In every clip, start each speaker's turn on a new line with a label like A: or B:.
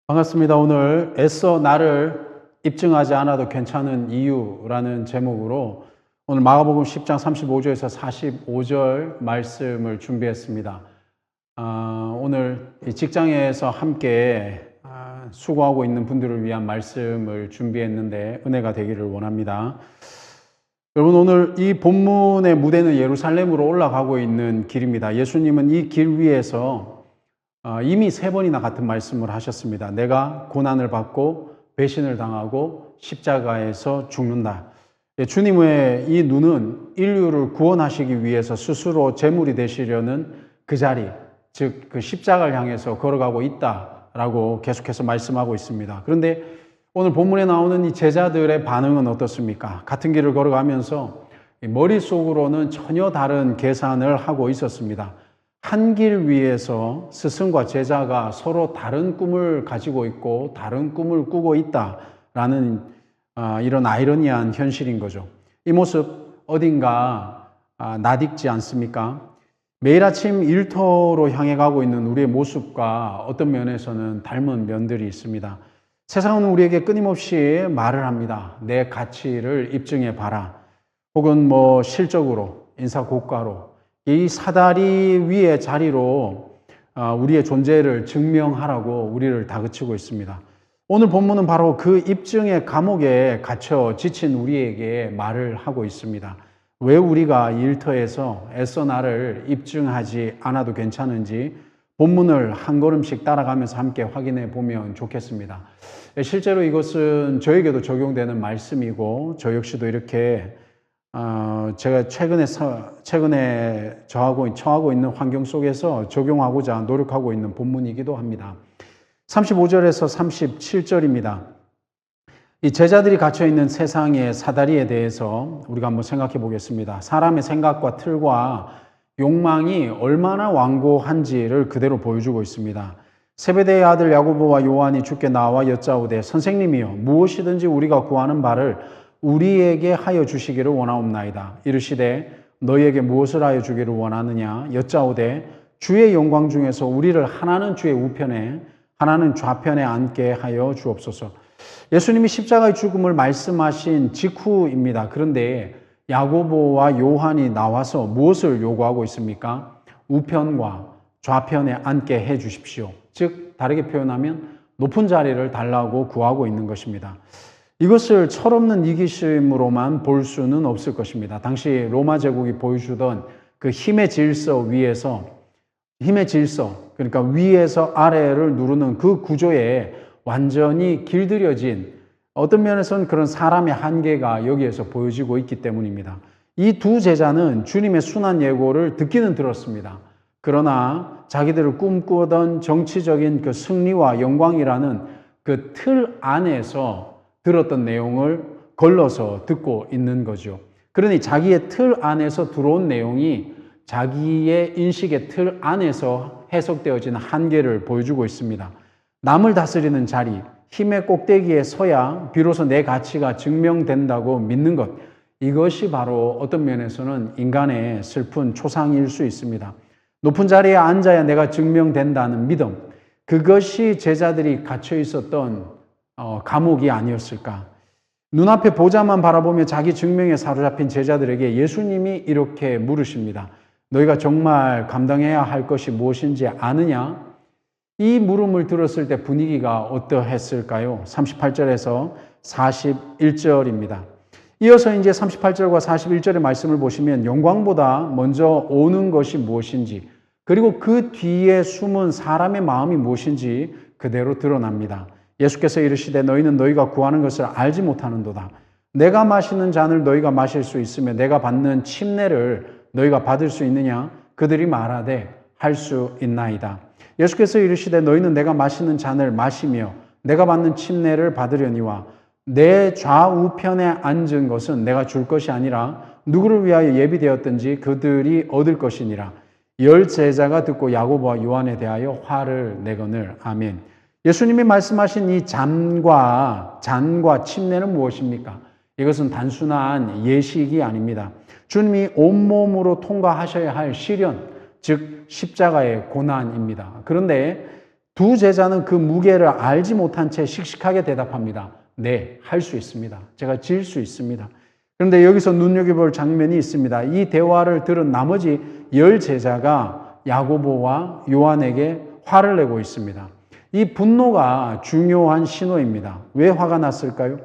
A: 반갑습니다. 오늘 애써 나를 입증하지 않아도 괜찮은 이유라는 제목으로 오늘 마가복음 10장 35절에서 45절 말씀을 준비했습니다. 오늘 직장에서 함께 수고하고 있는 분들을 위한 말씀을 준비했는데 은혜가 되기를 원합니다. 여러분, 오늘 이 본문의 무대는 예루살렘으로 올라가고 있는 길입니다. 예수님은 이 길 위에서 이미 3번이나 같은 말씀을 하셨습니다. 내가 고난을 받고 배신을 당하고 십자가에서 죽는다. 주님의 이 눈은 인류를 구원하시기 위해서 스스로 제물이 되시려는 그 자리, 즉 그 십자가를 향해서 걸어가고 있다라고 계속해서 말씀하고 있습니다. 그런데 오늘 본문에 나오는 이 제자들의 반응은 어떻습니까? 같은 길을 걸어가면서 머릿속으로는 전혀 다른 계산을 하고 있었습니다. 한 길 위에서 스승과 제자가 서로 다른 꿈을 가지고 있고 다른 꿈을 꾸고 있다라는 이런 아이러니한 현실인 거죠. 이 모습 어딘가 낯익지 않습니까? 매일 아침 일터로 향해 가고 있는 우리의 모습과 어떤 면에서는 닮은 면들이 있습니다. 세상은 우리에게 끊임없이 말을 합니다. 내 가치를 입증해 봐라. 혹은 실적으로, 인사고과로 이 사다리 위의 자리로 우리의 존재를 증명하라고 우리를 다그치고 있습니다. 오늘 본문은 바로 그 입증의 감옥에 갇혀 지친 우리에게 말을 하고 있습니다. 왜 우리가 이 일터에서 애써 나를 입증하지 않아도 괜찮은지 본문을 한 걸음씩 따라가면서 함께 확인해 보면 좋겠습니다. 실제로 이것은 저에게도 적용되는 말씀이고 저 역시도 이렇게 제가 최근에 처하고 있는 환경 속에서 적용하고자 노력하고 있는 본문이기도 합니다. 35절에서 37절입니다. 이 제자들이 갇혀있는 세상의 사다리에 대해서 우리가 한번 생각해 보겠습니다. 사람의 생각과 틀과 욕망이 얼마나 완고한지를 그대로 보여주고 있습니다. 세베대의 아들 야고보와 요한이 주께 나와 여짜오되 선생님이여 무엇이든지 우리가 구하는 바를 우리에게 하여 주시기를 원하옵나이다. 이르시되 너희에게 무엇을 하여 주기를 원하느냐 여짜오되 주의 영광 중에서 우리를 하나는 주의 우편에 하나는 좌편에 앉게 하여 주옵소서. 예수님이 십자가의 죽음을 말씀하신 직후입니다. 그런데 야고보와 요한이 나와서 무엇을 요구하고 있습니까? 우편과 좌편에 앉게 해 주십시오. 즉 다르게 표현하면 높은 자리를 달라고 구하고 있는 것입니다. 이것을 철없는 이기심으로만 볼 수는 없을 것입니다. 당시 로마 제국이 보여주던 그 힘의 질서, 그러니까 위에서 아래를 누르는 그 구조에 완전히 길들여진 어떤 면에서는 그런 사람의 한계가 여기에서 보여지고 있기 때문입니다. 이 두 제자는 주님의 순한 예고를 듣기는 들었습니다. 그러나 자기들을 꿈꾸던 정치적인 그 승리와 영광이라는 그 틀 안에서 들었던 내용을 걸러서 듣고 있는 거죠. 그러니 자기의 틀 안에서 들어온 내용이 자기의 인식의 틀 안에서 해석되어지는 한계를 보여주고 있습니다. 남을 다스리는 자리, 힘의 꼭대기에 서야 비로소 내 가치가 증명된다고 믿는 것, 이것이 바로 어떤 면에서는 인간의 슬픈 초상일 수 있습니다. 높은 자리에 앉아야 내가 증명된다는 믿음, 그것이 제자들이 갇혀 있었던 감옥이 아니었을까. 눈앞에 보자만 바라보며 자기 증명에 사로잡힌 제자들에게 예수님이 이렇게 물으십니다. 너희가 정말 감당해야 할 것이 무엇인지 아느냐? 이 물음을 들었을 때 분위기가 어떠했을까요? 38절에서 41절입니다. 이어서 이제 38절과 41절의 말씀을 보시면 영광보다 먼저 오는 것이 무엇인지 그리고 그 뒤에 숨은 사람의 마음이 무엇인지 그대로 드러납니다. 예수께서 이르시되 너희는 너희가 구하는 것을 알지 못하는도다. 내가 마시는 잔을 너희가 마실 수 있으며 내가 받는 침례를 너희가 받을 수 있느냐? 그들이 말하되 할 수 있나이다. 예수께서 이르시되 너희는 내가 마시는 잔을 마시며 내가 받는 침례를 받으려니와 내 좌우편에 앉은 것은 내가 줄 것이 아니라 누구를 위하여 예비되었든지 그들이 얻을 것이니라. 10 제자가 듣고 야고보와 요한에 대하여 화를 내거늘. 아멘. 예수님이 말씀하신 이 잔과 침례는 무엇입니까? 이것은 단순한 예식이 아닙니다. 주님이 온몸으로 통과하셔야 할 시련, 즉 십자가의 고난입니다. 그런데 두 제자는 그 무게를 알지 못한 채 씩씩하게 대답합니다. 네, 할 수 있습니다. 제가 질 수 있습니다. 그런데 여기서 눈여겨볼 장면이 있습니다. 이 대화를 들은 나머지 10 제자가 야고보와 요한에게 화를 내고 있습니다. 이 분노가 중요한 신호입니다. 왜 화가 났을까요?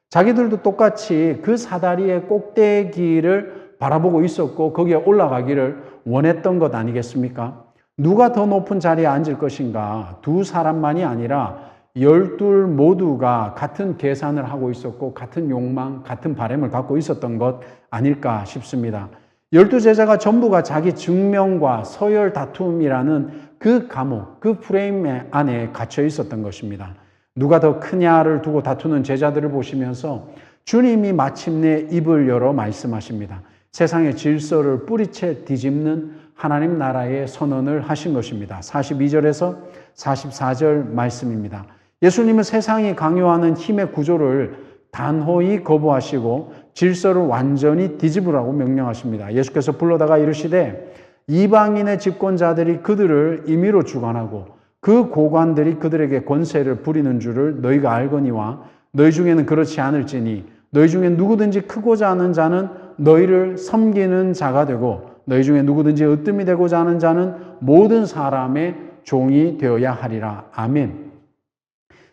A: 자기들도 똑같이 그 사다리의 꼭대기를 바라보고 있었고 거기에 올라가기를 원했던 것 아니겠습니까? 누가 더 높은 자리에 앉을 것인가? 두 사람만이 아니라 12 모두가 같은 계산을 하고 있었고 같은 욕망, 같은 바람을 갖고 있었던 것 아닐까 싶습니다. 12 제자가 전부가 자기 증명과 서열 다툼이라는 그 감옥, 그 프레임 안에 갇혀 있었던 것입니다. 누가 더 크냐를 두고 다투는 제자들을 보시면서 주님이 마침내 입을 열어 말씀하십니다. 세상의 질서를 뿌리채 뒤집는 하나님 나라의 선언을 하신 것입니다. 42절에서 44절 말씀입니다. 예수님은 세상이 강요하는 힘의 구조를 단호히 거부하시고 질서를 완전히 뒤집으라고 명령하십니다. 예수께서 불러다가 이르시되 이방인의 집권자들이 그들을 임의로 주관하고 그 고관들이 그들에게 권세를 부리는 줄을 너희가 알거니와 너희 중에는 그렇지 않을지니 너희 중에 누구든지 크고자 하는 자는 너희를 섬기는 자가 되고 너희 중에 누구든지 으뜸이 되고자 하는 자는 모든 사람의 종이 되어야 하리라. 아멘.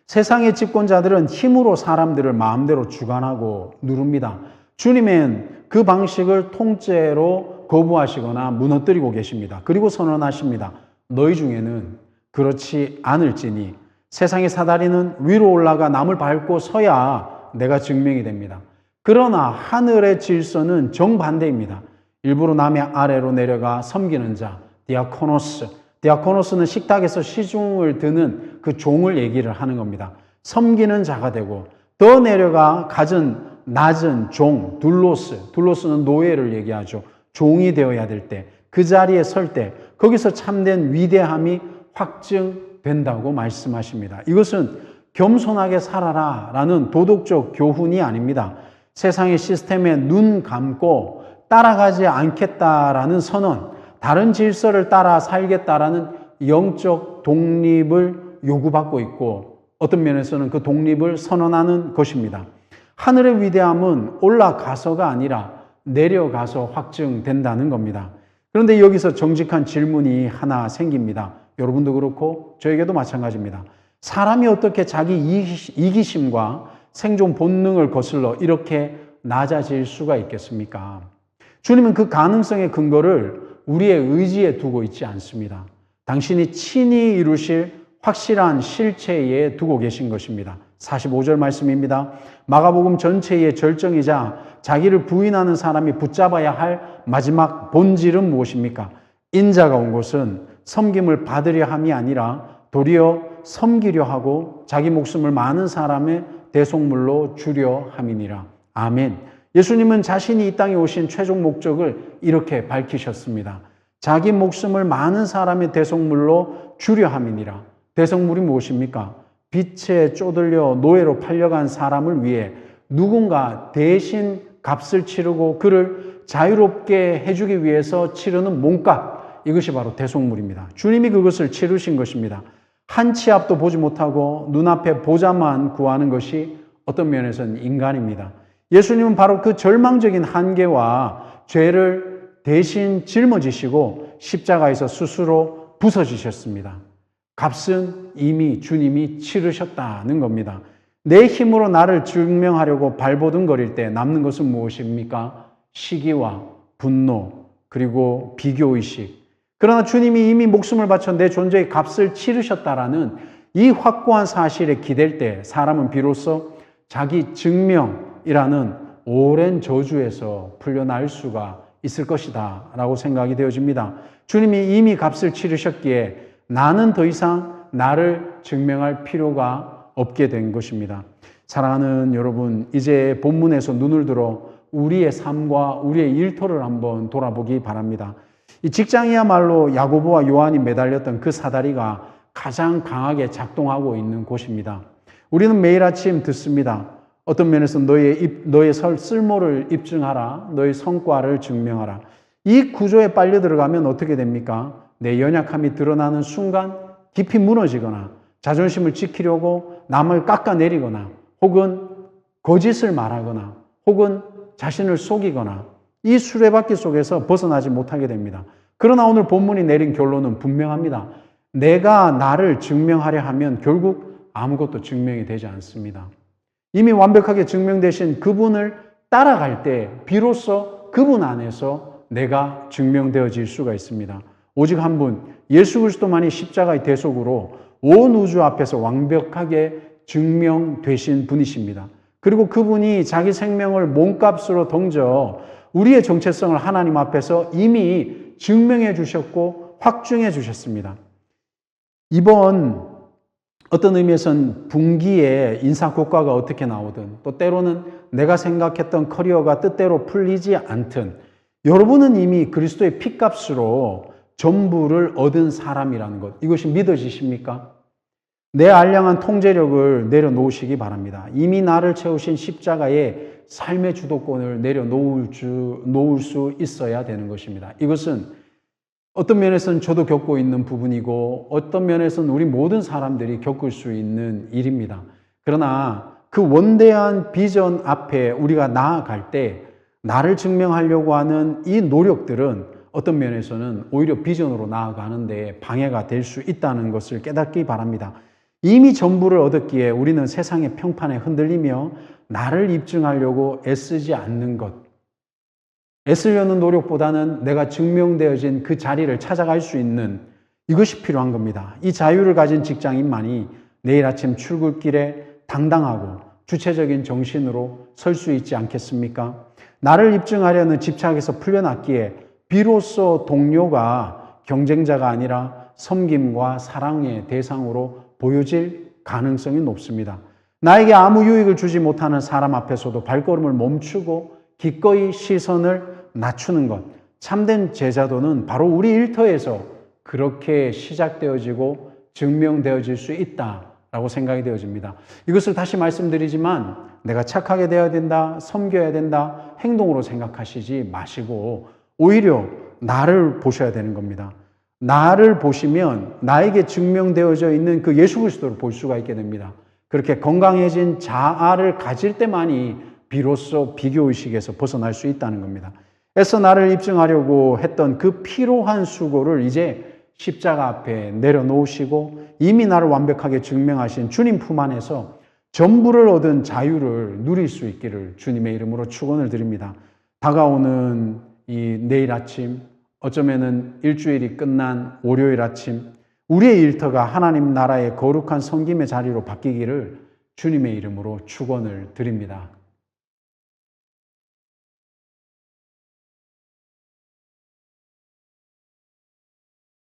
A: 세상의 집권자들은 힘으로 사람들을 마음대로 주관하고 누릅니다. 주님은 그 방식을 통째로 거부하시거나 무너뜨리고 계십니다. 그리고 선언하십니다. 너희 중에는 그렇지 않을지니 세상의 사다리는 위로 올라가 남을 밟고 서야 내가 증명이 됩니다. 그러나 하늘의 질서는 정반대입니다. 일부러 남의 아래로 내려가 섬기는 자, 디아코노스. 디아코노스는 식탁에서 시중을 드는 그 종을 얘기를 하는 겁니다. 섬기는 자가 되고 더 내려가 낮은 종, 둘로스. 둘로스는 노예를 얘기하죠. 종이 되어야 될 때, 그 자리에 설 때 거기서 참된 위대함이 확증된다고 말씀하십니다. 이것은 겸손하게 살아라 라는 도덕적 교훈이 아닙니다. 세상의 시스템에 눈 감고 따라가지 않겠다라는 선언, 다른 질서를 따라 살겠다라는 영적 독립을 요구받고 있고 어떤 면에서는 그 독립을 선언하는 것입니다. 하늘의 위대함은 올라가서가 아니라 내려가서 확증된다는 겁니다. 그런데 여기서 정직한 질문이 하나 생깁니다. 여러분도 그렇고 저에게도 마찬가지입니다. 사람이 어떻게 자기 이기심과 생존 본능을 거슬러 이렇게 낮아질 수가 있겠습니까? 주님은 그 가능성의 근거를 우리의 의지에 두고 있지 않습니다. 당신이 친히 이루실 확실한 실체에 두고 계신 것입니다. 45절 말씀입니다. 마가복음 전체의 절정이자 자기를 부인하는 사람이 붙잡아야 할 마지막 본질은 무엇입니까? 인자가 온 것은 섬김을 받으려 함이 아니라 도리어 섬기려 하고 자기 목숨을 많은 사람의 대속물로 주려 함이니라. 아멘. 예수님은 자신이 이 땅에 오신 최종 목적을 이렇게 밝히셨습니다. 자기 목숨을 많은 사람의 대속물로 주려 함이니라. 대속물이 무엇입니까? 빛에 쪼들려 노예로 팔려간 사람을 위해 누군가 대신 값을 치르고 그를 자유롭게 해주기 위해서 치르는 몸값, 이것이 바로 대속물입니다. 주님이 그것을 치르신 것입니다. 한 치 앞도 보지 못하고 눈앞에 보자만 구하는 것이 어떤 면에서는 인간입니다. 예수님은 바로 그 절망적인 한계와 죄를 대신 짊어지시고 십자가에서 스스로 부서지셨습니다. 값은 이미 주님이 치르셨다는 겁니다. 내 힘으로 나를 증명하려고 발버둥거릴 때 남는 것은 무엇입니까? 시기와 분노, 그리고 비교의식. 그러나 주님이 이미 목숨을 바쳐 내 존재의 값을 치르셨다라는 이 확고한 사실에 기댈 때 사람은 비로소 자기 증명이라는 오랜 저주에서 풀려날 수가 있을 것이다 라고 생각이 되어집니다. 주님이 이미 값을 치르셨기에 나는 더 이상 나를 증명할 필요가 없게 된 것입니다. 사랑하는 여러분, 이제 본문에서 눈을 들어 우리의 삶과 우리의 일터를 한번 돌아보기 바랍니다. 이 직장이야말로 야고보와 요한이 매달렸던 그 사다리가 가장 강하게 작동하고 있는 곳입니다. 우리는 매일 아침 듣습니다. 어떤 면에서 너의 쓸모를 입증하라. 너의 성과를 증명하라. 이 구조에 빨려 들어가면 어떻게 됩니까? 내 연약함이 드러나는 순간 깊이 무너지거나 자존심을 지키려고 남을 깎아내리거나 혹은 거짓을 말하거나 혹은 자신을 속이거나 이 수레바퀴 속에서 벗어나지 못하게 됩니다. 그러나 오늘 본문이 내린 결론은 분명합니다. 내가 나를 증명하려 하면 결국 아무것도 증명이 되지 않습니다. 이미 완벽하게 증명되신 그분을 따라갈 때 비로소 그분 안에서 내가 증명되어질 수가 있습니다. 오직 한 분, 예수 그리스도만이 십자가의 대속으로 온 우주 앞에서 완벽하게 증명되신 분이십니다. 그리고 그분이 자기 생명을 몸값으로 던져 우리의 정체성을 하나님 앞에서 이미 증명해 주셨고 확증해 주셨습니다. 이번 어떤 의미에서는 분기에 인사고과가 어떻게 나오든 또 때로는 내가 생각했던 커리어가 뜻대로 풀리지 않든 여러분은 이미 그리스도의 피값으로 전부를 얻은 사람이라는 것, 이것이 믿어지십니까? 내 알량한 통제력을 내려놓으시기 바랍니다. 이미 나를 채우신 십자가에 삶의 주도권을 내려놓을 수 있어야 되는 것입니다. 이것은 어떤 면에서는 저도 겪고 있는 부분이고 어떤 면에서는 우리 모든 사람들이 겪을 수 있는 일입니다. 그러나 그 원대한 비전 앞에 우리가 나아갈 때 나를 증명하려고 하는 이 노력들은 어떤 면에서는 오히려 비전으로 나아가는 데 방해가 될 수 있다는 것을 깨닫기 바랍니다. 이미 전부를 얻었기에 우리는 세상의 평판에 흔들리며 나를 입증하려고 애쓰지 않는 것, 애쓰려는 노력보다는 내가 증명되어진 그 자리를 찾아갈 수 있는 이것이 필요한 겁니다. 이 자유를 가진 직장인만이 내일 아침 출근길에 당당하고 주체적인 정신으로 설 수 있지 않겠습니까? 나를 입증하려는 집착에서 풀려났기에 비로소 동료가 경쟁자가 아니라 섬김과 사랑의 대상으로 보여질 가능성이 높습니다. 나에게 아무 유익을 주지 못하는 사람 앞에서도 발걸음을 멈추고 기꺼이 시선을 낮추는 것. 참된 제자도는 바로 우리 일터에서 그렇게 시작되어지고 증명되어질 수 있다라고 생각이 되어집니다. 이것을 다시 말씀드리지만 내가 착하게 되어야 된다, 섬겨야 된다, 행동으로 생각하시지 마시고 오히려 나를 보셔야 되는 겁니다. 나를 보시면 나에게 증명되어져 있는 그 예수 그리스도를 볼 수가 있게 됩니다. 그렇게 건강해진 자아를 가질 때만이 비로소 비교의식에서 벗어날 수 있다는 겁니다. 애써 나를 입증하려고 했던 그 피로한 수고를 이제 십자가 앞에 내려놓으시고 이미 나를 완벽하게 증명하신 주님 품 안에서 전부를 얻은 자유를 누릴 수 있기를 주님의 이름으로 축원을 드립니다. 다가오는 이 내일 아침, 어쩌면은 일주일이 끝난 월요일 아침, 우리의 일터가 하나님 나라의 거룩한 섬김의 자리로 바뀌기를 주님의 이름으로 축원을 드립니다.